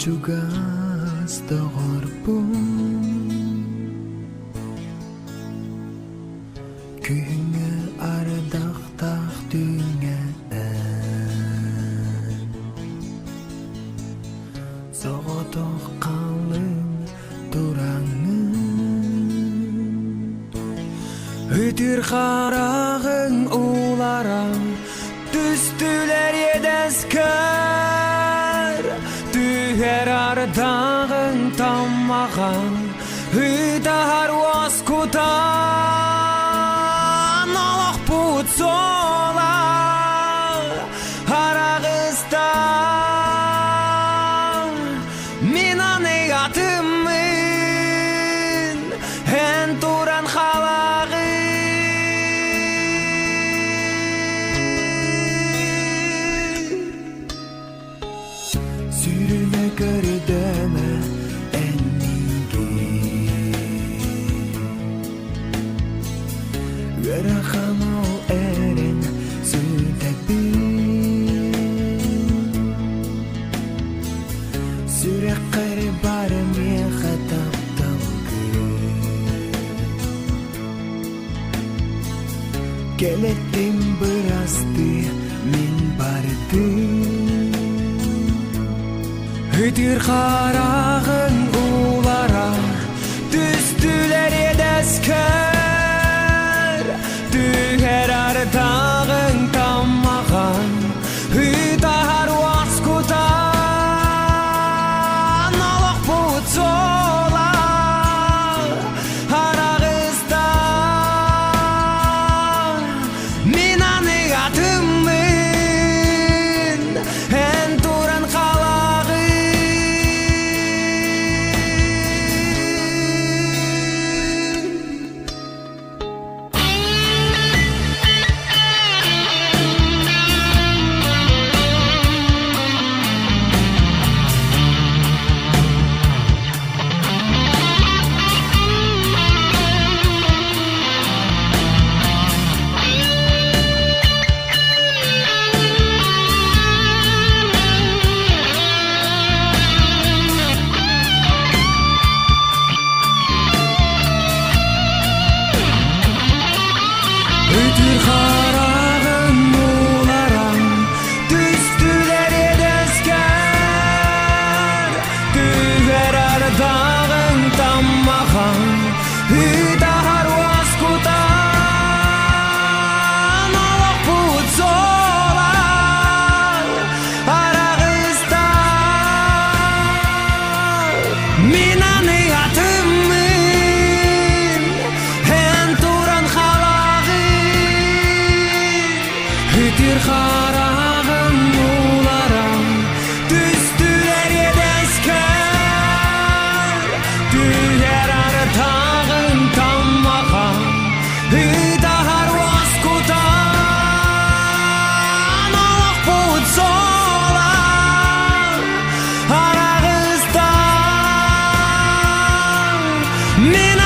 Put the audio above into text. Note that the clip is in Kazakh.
чугас догорбун күйіңе ардақтақ дүңән соғытық қалың тураңын үтір қарағың уларам түстілер едәскер түгер ардағың таммаған үйтар оскутан олық бұт сола арағыстан мен анығатымын ән туран қалағы сүріне көрдімі Верахамал эрен сүйтәкбін Сүрек қәрі бары меха тапталғы Келеттім бұразды мен барды Үтір қарағын улара Түстілер едәскер Түгер ардағың таммаған Үйтар оскутан олық бұт сола арағыстан мен анығатымын ән туран қалағы Үтір қарағын уларам түстілер едәскер түгер ардағың таммаған үйтар оскутан олық бұт сола арағыстан мен анығатымын ән туран қалағы Үтір қарағың уларам түстілер едәскер түгер ардағың таммаған үйтар оскутан олық бұт сола арағыстан мен